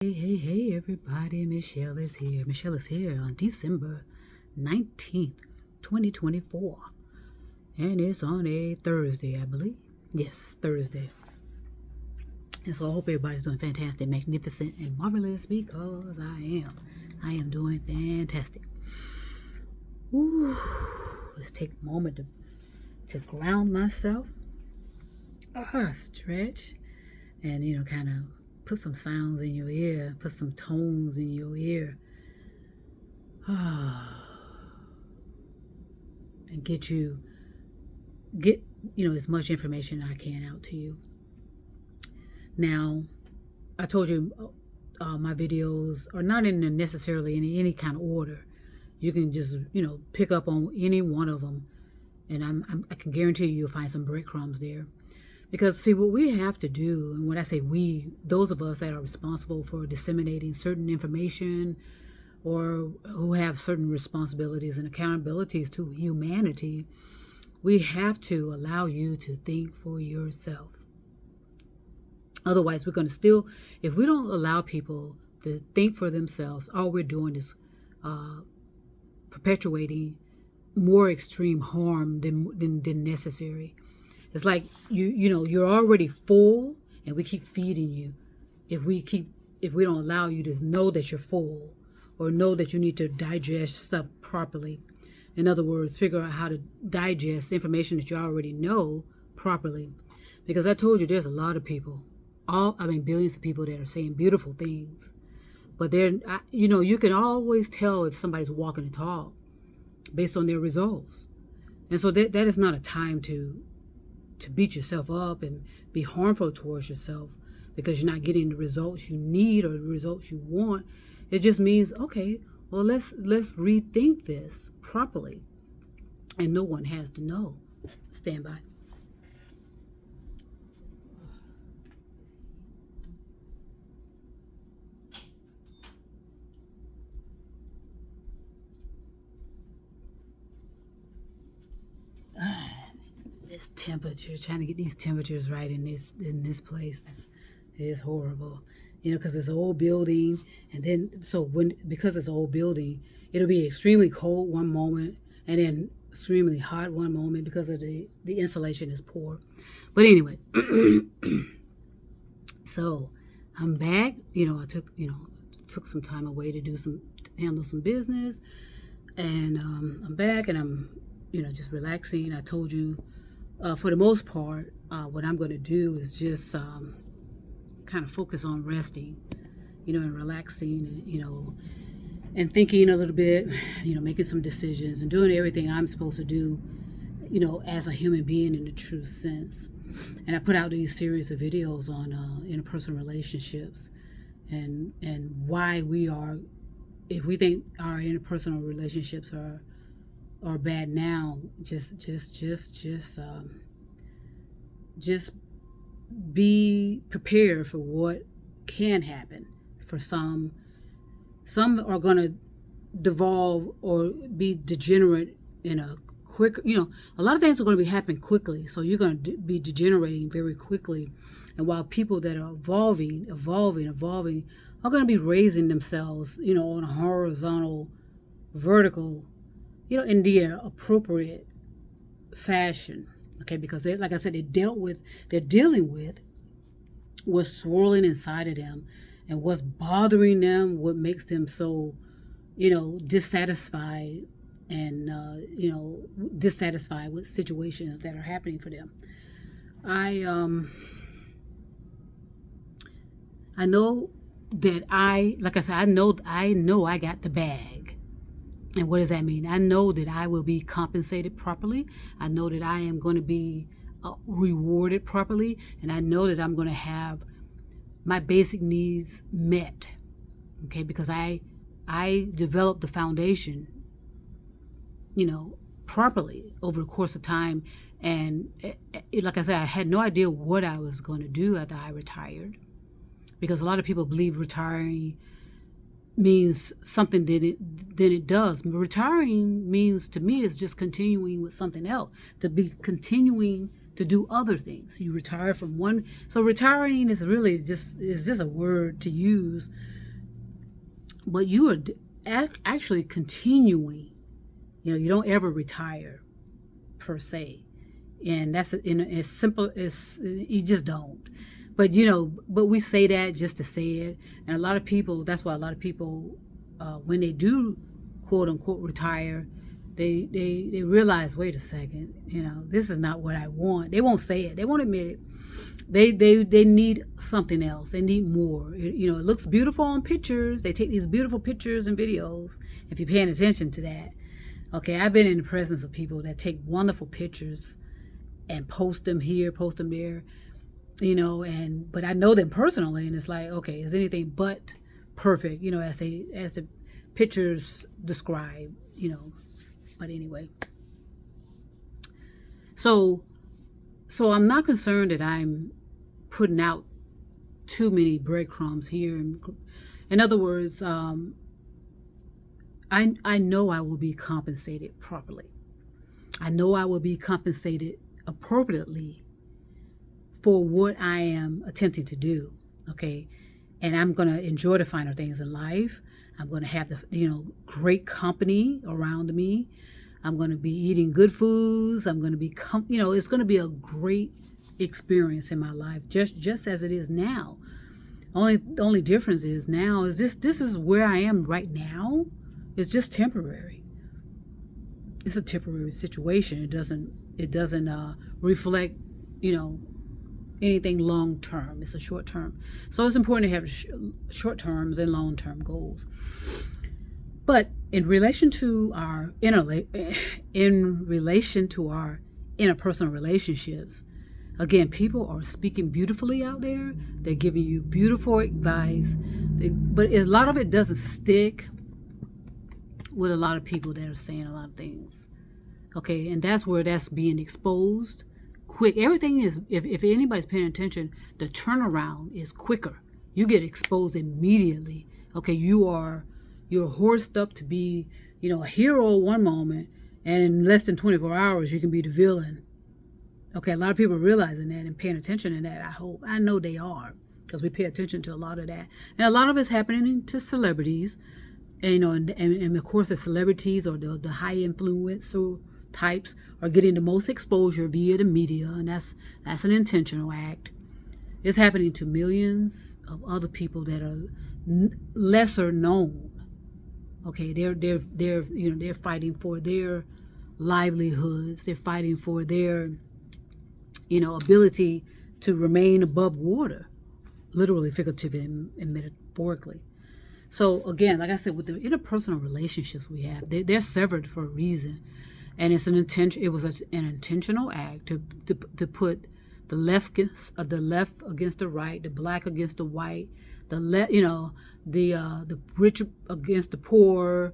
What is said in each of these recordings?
Hey, everybody. Michelle is here. Michelle is here on December 19th, 2024. And it's on a Thursday, I believe. Yes, Thursday. And so I hope everybody's doing fantastic, magnificent, and marvelous because I am. I am doing fantastic. Ooh, let's take a moment to ground myself. Stretch. And, kind of put some sounds in your ear, put some tones in your ear, and get as much information I can out to you. Now, I told you my videos are not in necessarily any kind of order. You can just pick up on any one of them, and I can guarantee you'll find some breadcrumbs there. Because, see, what we have to do, and when I say we, those of us that are responsible for disseminating certain information or who have certain responsibilities and accountabilities to humanity, we have to allow you to think for yourself. Otherwise, we're going to if we don't allow people to think for themselves, all we're doing is perpetuating more extreme harm than necessary. It's like you're already full, and we keep feeding you. If we don't allow you to know that you're full, or know that you need to digest stuff properly. In other words, figure out how to digest information that you already know properly. Because I told you, there's a lot of people, billions of people that are saying beautiful things, but you can always tell if somebody's walking a talk based on their results. And so that is not a time to beat yourself up and be harmful towards yourself because you're not getting the results you need or the results you want. It just means, okay, well, let's rethink this properly. And no one has to know. Stand by. This temperature, trying to get these temperatures right in this place is horrible. Because it's an old building, and then because it's an old building, it'll be extremely cold one moment and then extremely hot one moment because of the insulation is poor. But anyway, so I'm back. I took some time away to handle some business, and I'm back, and I'm just relaxing. I told you, for the most part, what I'm going to do is just kind of focus on resting, and relaxing, and thinking a little bit, making some decisions and doing everything I'm supposed to do, as a human being in the true sense. And I put out these series of videos on interpersonal relationships and why if we think our interpersonal relationships are bad now, just be prepared for what can happen. For some are going to devolve or be degenerate in a quick, a lot of things are going to be happening quickly. So you're going to be degenerating very quickly. And while people that are evolving are going to be raising themselves, on a horizontal, vertical, in the appropriate fashion. Okay, because like I said, they're dealing with what's swirling inside of them and what's bothering them, what makes them so, dissatisfied and, dissatisfied with situations that are happening for them. I know that like I said, I know I got the bag. And what does that mean? I know that I will be compensated properly. I know that I am going to be rewarded properly. And I know that I'm going to have my basic needs met. Okay, because I developed the foundation, properly over the course of time. And like I said, I had no idea what I was going to do after I retired. Because a lot of people believe retiring means something than it does. Retiring means, to me, is just continuing with something else, to be continuing to do other things. You retire from one. So retiring is really just a word to use, but you are actually continuing. You don't ever retire per se, and that's as simple as you just don't. But but we say that just to say it, and a lot of people. That's why a lot of people, when they do quote unquote retire, they realize, wait a second, this is not what I want. They won't say it. They won't admit it. They need something else. They need more. It looks beautiful on pictures. They take these beautiful pictures and videos. If you're paying attention to that, okay. I've been in the presence of people that take wonderful pictures and post them here, post them there, but I know them personally, and it's like, okay, is anything but perfect, as the pictures describe, But anyway, so I'm not concerned that I'm putting out too many breadcrumbs here. In other words, I know I will be compensated properly. I know I will be compensated appropriately for what I am attempting to do, okay? And I'm going to enjoy the finer things in life. I'm going to have the, great company around me. I'm going to be eating good foods. I'm going to be, it's going to be a great experience in my life, just as it is now. The only difference is now is this is where I am right now. It's just temporary. It's a temporary situation. It doesn't reflect, anything long term. It's a short term. So it's important to have short terms and long term goals. But in relation to our interpersonal relationships, again, people are speaking beautifully out there. They're giving you beautiful advice, but a lot of it doesn't stick with a lot of people that are saying a lot of things. Okay, and that's where that's being exposed quick. Everything is, if anybody's paying attention, the turnaround is quicker. You get exposed immediately. Okay, you're horsed up to be, a hero one moment, and in less than 24 hours you can be the villain. Okay, a lot of people are realizing that and paying attention to that. I know they are, because we pay attention to a lot of that, and a lot of it's happening to celebrities, and of course the celebrities or the high influencer types are getting the most exposure via the media, and that's an intentional act. It's happening to millions of other people that are lesser known. Okay, they're fighting for their livelihoods. They're fighting for their ability to remain above water, literally, figuratively, and metaphorically. So again, like I said, with the interpersonal relationships we have, they're severed for a reason. And it's it was an intentional act to put the left against the right, the black against the white, the rich against the poor,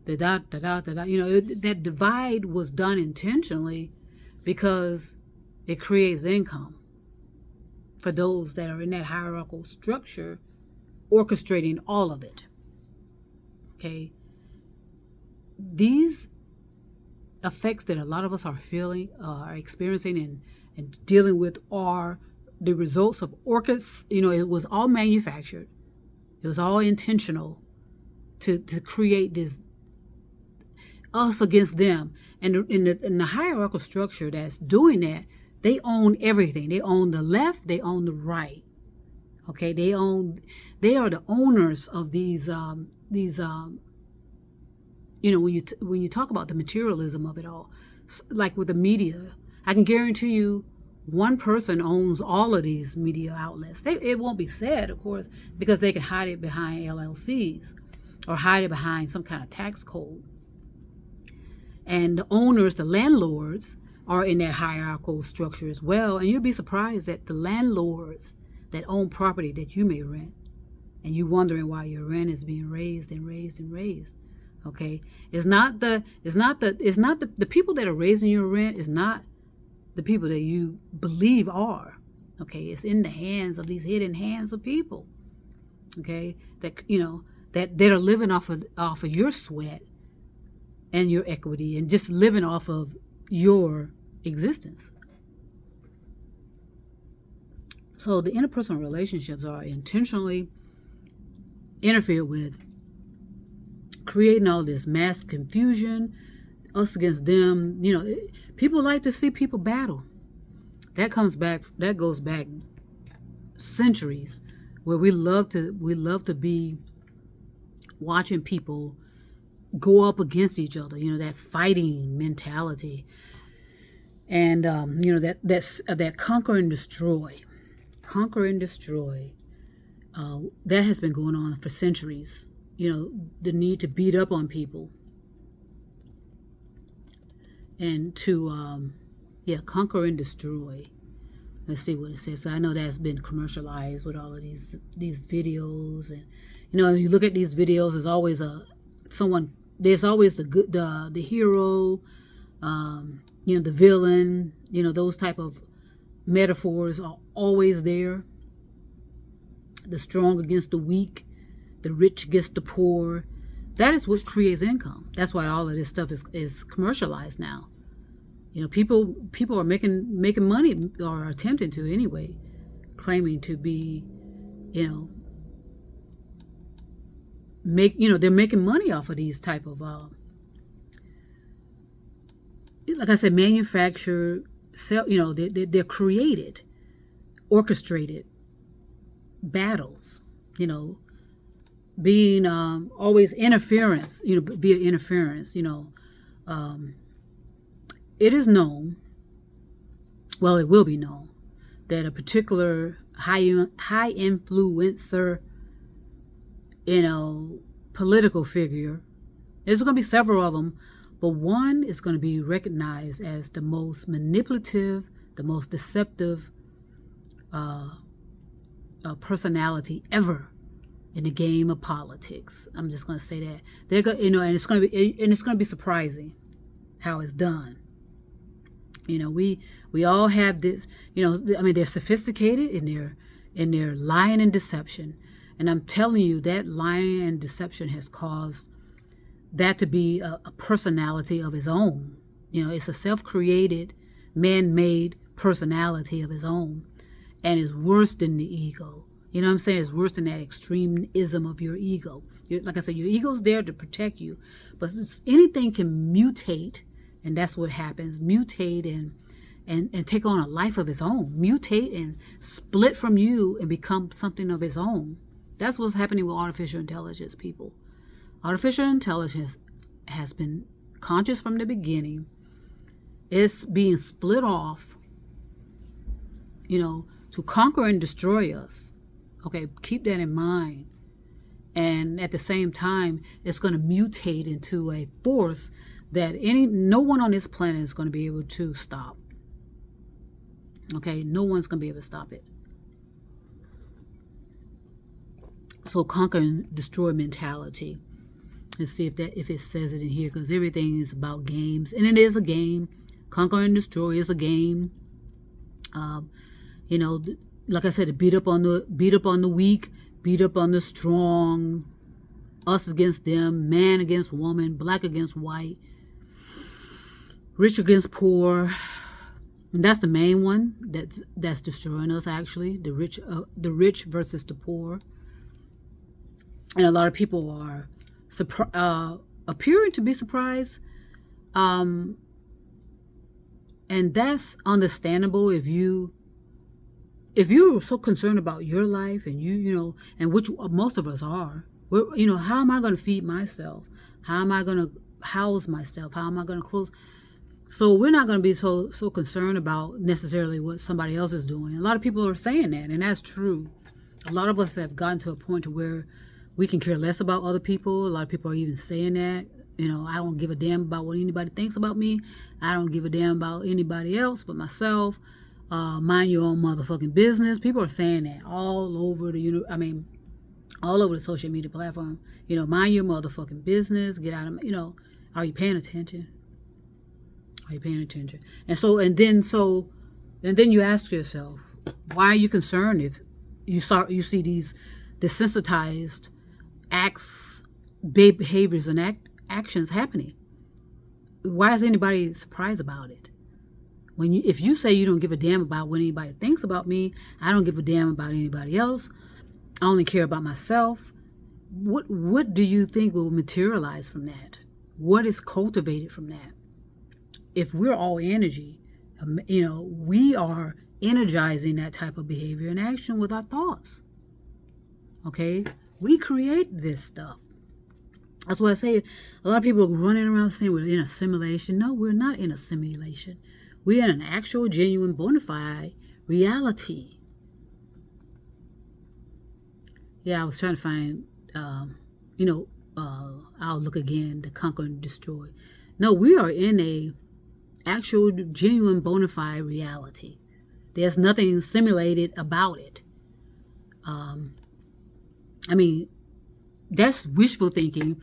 that divide was done intentionally because it creates income for those that are in that hierarchical structure, orchestrating all of it. Okay, these effects that a lot of us are feeling, are experiencing, and dealing with are the results of it was all manufactured. It was all intentional to create this us against them. And in the hierarchical structure that's doing that, they own everything. They own the left. They own the right. Okay, they are the owners of these when you talk about the materialism of it all, like with the media, I can guarantee you one person owns all of these media outlets. It won't be said, of course, because they can hide it behind LLCs or hide it behind some kind of tax code. And the owners, the landlords, are in that hierarchical structure as well. And you'll be surprised that the landlords that own property that you may rent, and you wondering why your rent is being raised and raised and raised. Okay, it's not the people that are raising your rent is not the people that you believe are. Okay, it's in the hands of these hidden hands of people. Okay, that that are living off of your sweat and your equity, and just living off of your existence. So the interpersonal relationships are intentionally interfered with, creating all this mass confusion, us against them. People like to see people battle. That goes back centuries, where we love to be watching people go up against each other. That fighting mentality, and that conquer and destroy. That has been going on for centuries. The need to beat up on people and to conquer and destroy. Let's see what it says. So I know that's been commercialized with all of these videos, and you look at these videos. There's always There's always the hero, the villain. Those type of metaphors are always there. The strong against the weak, the rich against the poor. That is what creates income. That's why all of this stuff is commercialized now. People are making money, or attempting to anyway, claiming to be, they're making money off of these type of, like I said, manufactured, they're created, orchestrated battles, being always interference, via interference, it is known, well, it will be known, that a particular high influencer, political figure, there's going to be several of them, but one is going to be recognized as the most manipulative, the most deceptive personality ever in the game of politics. I'm just going to say that they're going, and it's going to be surprising how it's done. We all have this. They're sophisticated in their lying and deception, and I'm telling you that lying and deception has caused that to be a personality of his own. It's a self-created, man-made personality of his own, and it's worse than the ego. You know what I'm saying? It's worse than that extremism of your ego. Like I said, your ego's there to protect you, but anything can mutate, and that's what happens. Mutate and take on a life of its own. Mutate and split from you and become something of its own. That's what's happening with artificial intelligence, people. Artificial intelligence has been conscious from the beginning. It's being split off, to conquer and destroy us. Okay, keep that in mind. And at the same time, it's going to mutate into a force that no one on this planet is going to be able to stop. Okay, no one's going to be able to stop it. So conquer and destroy mentality. Let's see if it says it in here, because everything is about games, and it is a game. Conquer and destroy is a game. Like I said, to beat up on the weak, beat up on the strong, us against them, man against woman, black against white, rich against poor. And that's the main one that's destroying us, actually, the rich versus the poor. And a lot of people are appearing to be surprised, and that's understandable if you're so concerned about your life, and and which most of us are. How am I going to feed myself? How am I going to house myself? How am I going to clothe? So we're not going to be so concerned about necessarily what somebody else is doing. A lot of people are saying that, and that's true. A lot of us have gotten to a point to where we can care less about other people. A lot of people are even saying that. I don't give a damn about what anybody thinks about me. I don't give a damn about anybody else but myself. Mind your own motherfucking business. People are saying that all over all over the social media platform. Mind your motherfucking business. Get out of, are you paying attention? Are you paying attention? And then you ask yourself, why are you concerned if you see these desensitized acts, behaviors, and actions happening? Why is anybody surprised about it? If you say you don't give a damn about what anybody thinks about me, I don't give a damn about anybody else, I only care about myself, what do you think will materialize from that? What is cultivated from that? If we're all energy, we are energizing that type of behavior and action with our thoughts. Okay? We create this stuff. That's why I say a lot of people are running around saying we're in a simulation. No, we're not in a simulation. We're in an actual, genuine, bona fide reality. Yeah, I was trying to find, I'll look again, to conquer and destroy. No, we are in a actual, genuine, bona fide reality. There's nothing simulated about it. That's wishful thinking.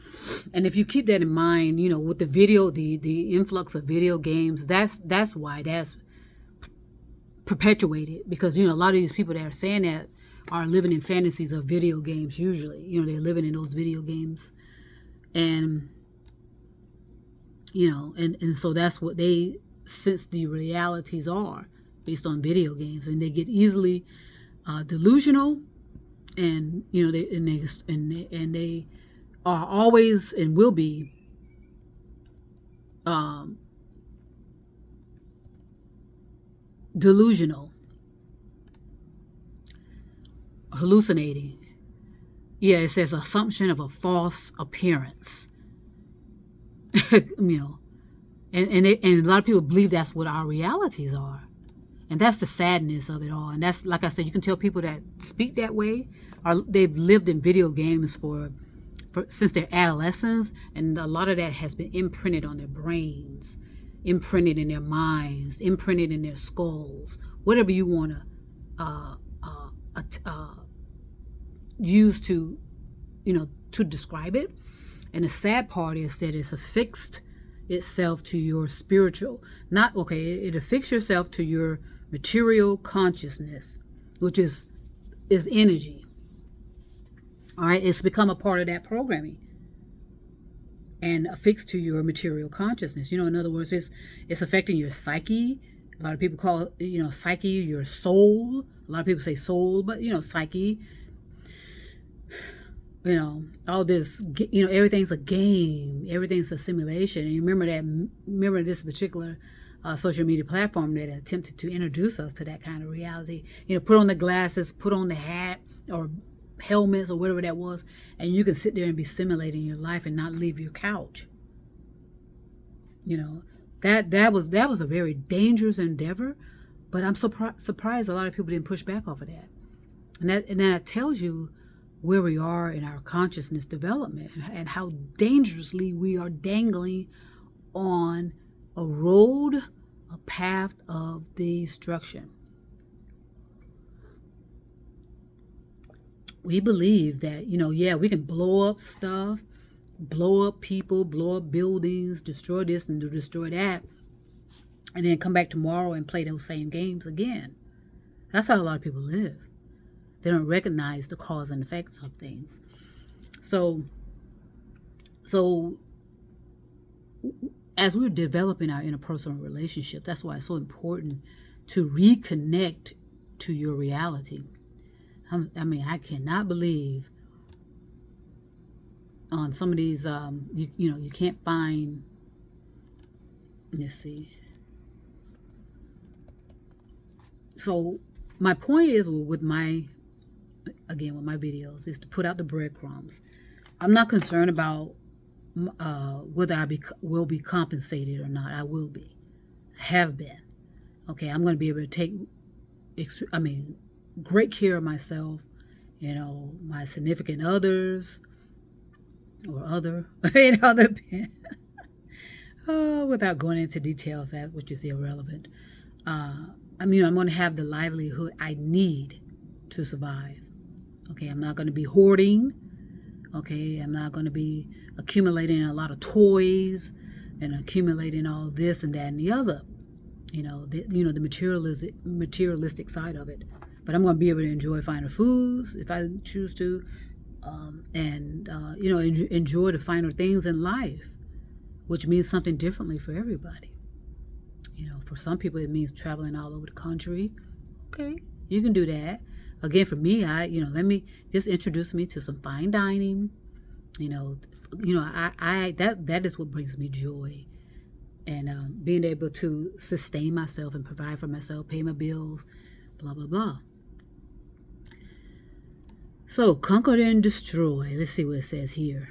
And if you keep that in mind, with the video, the influx of video games, that's why that's perpetuated. Because, a lot of these people that are saying that are living in fantasies of video games usually. They're living in those video games. And, and so that's what they sense the realities are based on video games. And they get easily delusional. And they are always and will be delusional, hallucinating. Yeah, it says assumption of a false appearance. And a lot of people believe that's what our realities are. And that's the sadness of it all. And that's, like I said, you can tell people that speak that way they've lived in video games since their adolescence, and a lot of that has been imprinted on their brains, imprinted in their minds, imprinted in their skulls, whatever you want to use to describe it. And the sad part is that it's affixed itself to your spiritual, it affixes yourself to your material consciousness, which is energy. All right, it's become a part of that programming and affixed to your material consciousness. In other words, it's affecting your psyche. A lot of people call it, psyche, your soul. A lot of people say soul, but psyche. All this, everything's a game, everything's a simulation. And remember this particular social media platform that attempted to introduce us to that kind of reality. Put on the glasses, put on the hat or helmets or whatever that was, and you can sit there and be simulating your life and not leave your couch. That was a very dangerous endeavor, but I'm surprised a lot of people didn't push back off of that. And that tells you where we are in our consciousness development and how dangerously we are dangling on a path of destruction. We believe that, we can blow up stuff, blow up people, blow up buildings, destroy this and destroy that, and then come back tomorrow and play those same games again. That's how a lot of people live. They don't recognize the cause and effects of things. So as we're developing our interpersonal relationship, that's why it's so important to reconnect to your reality. I cannot believe on some of these, you can't find, let's see. So my point is with my videos is to put out the breadcrumbs. I'm not concerned about whether I will be compensated or not. I will be. I have been. Okay, I'm going to be able to take, great care of myself, my significant others or other without going into details, which is irrelevant. I'm going to have the livelihood I need to survive. Okay, I'm not going to be hoarding. Okay, I'm not going to be accumulating a lot of toys and accumulating all this and that and the other. The materialistic side of it. But I'm going to be able to enjoy finer foods if I choose to, enjoy the finer things in life, which means something differently for everybody. For some people, it means traveling all over the country. Okay, you can do that. Again, for me, let me just introduce me to some fine dining. That is what brings me joy, and being able to sustain myself and provide for myself, pay my bills, blah blah blah. So conquer and destroy. Let's see what it says here.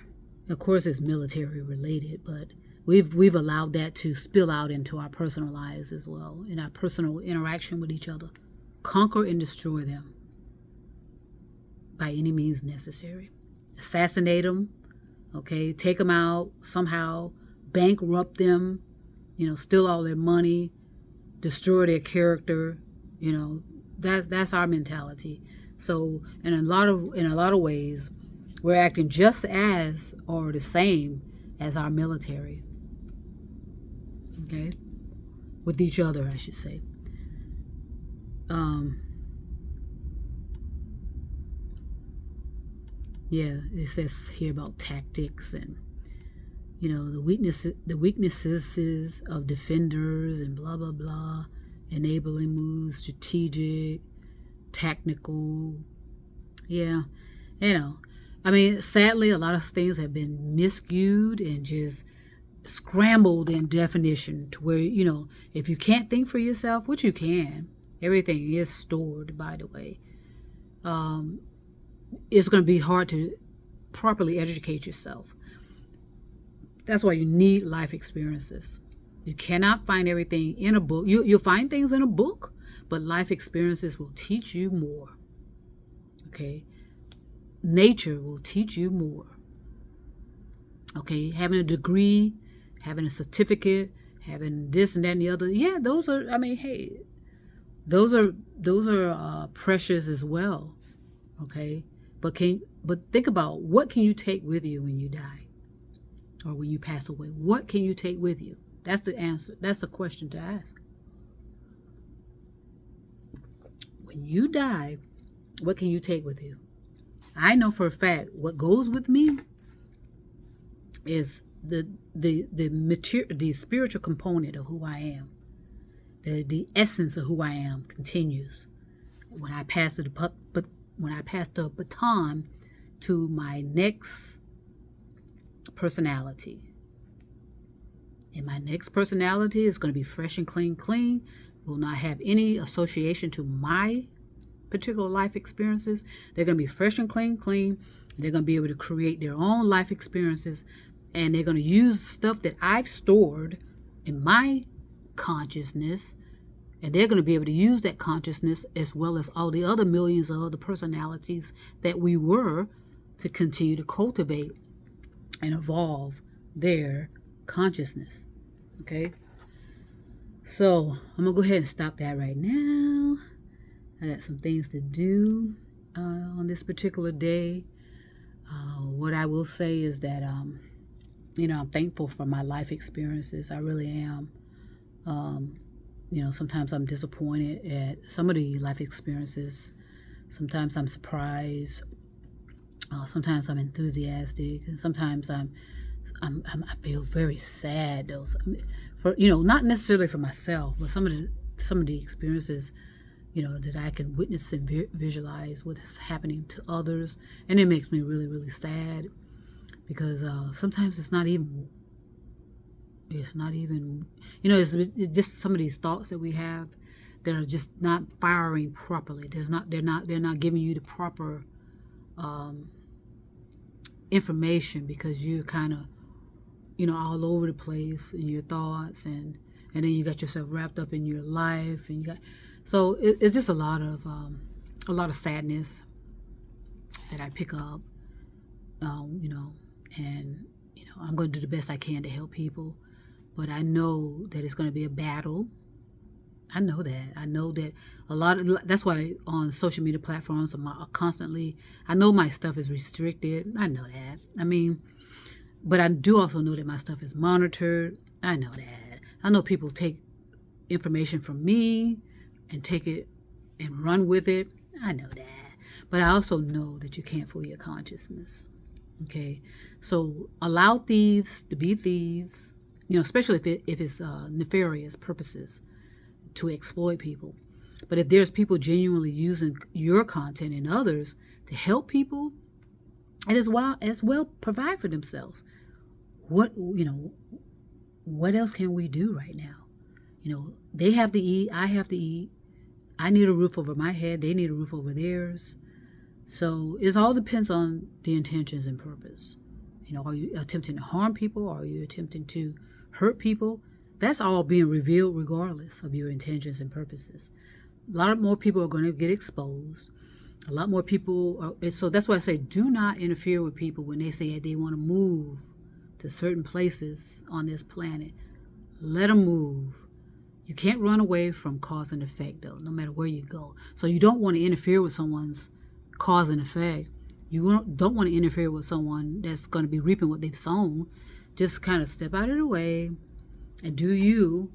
Of course, it's military related, but we've allowed that to spill out into our personal lives as well, in our personal interaction with each other. Conquer and destroy them by any means necessary. Assassinate them, okay? Take them out somehow, bankrupt them, steal all their money, destroy their character. That's our mentality. So in a lot of ways, we're acting just as or the same as our military. Okay? With each other, I should say. It says here about tactics and the weaknesses of defenders and blah blah blah, enabling moves, strategic, technical. Sadly, a lot of things have been miscued and just scrambled in definition to where, if you can't think for yourself, which you can, everything is stored, by the way, it's going to be hard to properly educate yourself. That's why you need life experiences. You cannot find everything in a book. You'll find things in a book, but life experiences will teach you more. Okay? Nature will teach you more. Okay? Having a degree, having a certificate, having this and that and the other. Yeah, those are, those are precious as well. Okay? But think about, what can you take with you when you die? Or when you pass away? What can you take with you? That's the answer. That's the question to ask. When you die, what can you take with you? I know for a fact what goes with me is the spiritual component of who I am. The essence of who I am continues when I pass the baton to my next personality. And my next personality is going to be fresh and clean, will not have any association to my particular life experiences. They're going to be fresh and clean. They're going to be able to create their own life experiences, and they're going to use stuff that I've stored in my consciousness, and they're going to be able to use that consciousness as well as all the other millions of other personalities that we were, to continue to cultivate and evolve their consciousness. Okay? So I'm going to go ahead and stop that right now. I got some things to do on this particular day. What I will say is that, I'm thankful for my life experiences. I really am. Sometimes I'm disappointed at some of the life experiences. Sometimes I'm surprised. Sometimes I'm enthusiastic, and sometimes I feel very sad. Not necessarily for myself, but some of the experiences, that I can witness and visualize what is happening to others, and it makes me really, really sad, because sometimes it's not even, it's just some of these thoughts that we have that are just not firing properly. They're not giving you the proper information, because you're kind of, all over the place in your thoughts, and then you got yourself wrapped up in your life, and it's just a lot of sadness that I pick up, and I'm going to do the best I can to help people, but I know that it's going to be a battle. I know that that's why on social media platforms I'm constantly, I know my stuff is restricted. I know that. But I do also know that my stuff is monitored. I know that. I know people take information from me and take it and run with it. I know that. But I also know that you can't fool your consciousness. Okay? So allow thieves to be thieves, especially if it's nefarious purposes to exploit people. But if there's people genuinely using your content and others to help people, and as well provide for themselves, what else can we do right now? They have to eat, I have to eat. I need a roof over my head, they need a roof over theirs. So it all depends on the intentions and purpose. Are you attempting to harm people? Are you attempting to hurt people? That's all being revealed regardless of your intentions and purposes. A lot more people are going to get exposed. A lot more people so that's why I say do not interfere with people when they say that they want to move to certain places on this planet. Let them move. You can't run away from cause and effect, though, no matter where you go. So you don't want to interfere with someone's cause and effect. You don't want to interfere with someone that's going to be reaping what they've sown. Just kind of step out of the way and do you,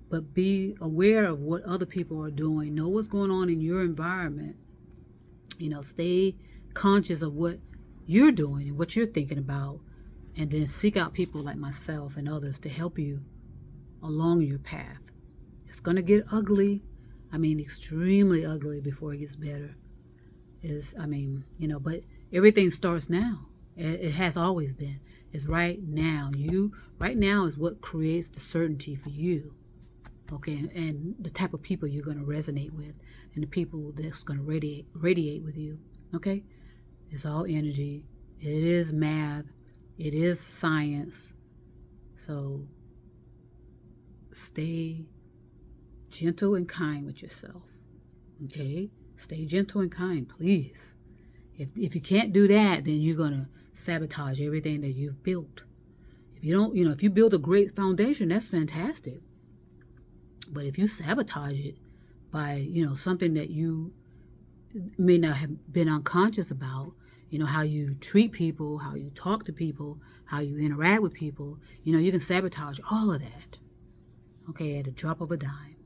but be aware of what other people are doing. Know what's going on in your environment. Stay conscious of what you're doing and what you're thinking about, and then seek out people like myself and others to help you along your path. It's going to get ugly. Extremely ugly before it gets better. But everything starts now. It has always been. It's right now. Right now is what creates the certainty for you. Okay, and the type of people you're going to resonate with, and the people that's going to radiate with you. Okay, it's all energy. It is math. It is science. So stay gentle and kind with yourself. Okay, stay gentle and kind, please. If you can't do that, then you're going to sabotage everything that you've built. If you don't, if you build a great foundation, that's fantastic. But if you sabotage it by, something that you may not have been unconscious about, how you treat people, how you talk to people, how you interact with people, you can sabotage all of that, okay, at a drop of a dime.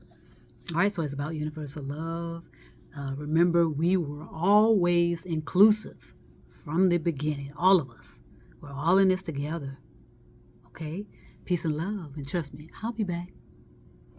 All right, so it's about universal love. Remember, we were always inclusive from the beginning, all of us. We're all in this together, okay? Peace and love, and trust me, I'll be back.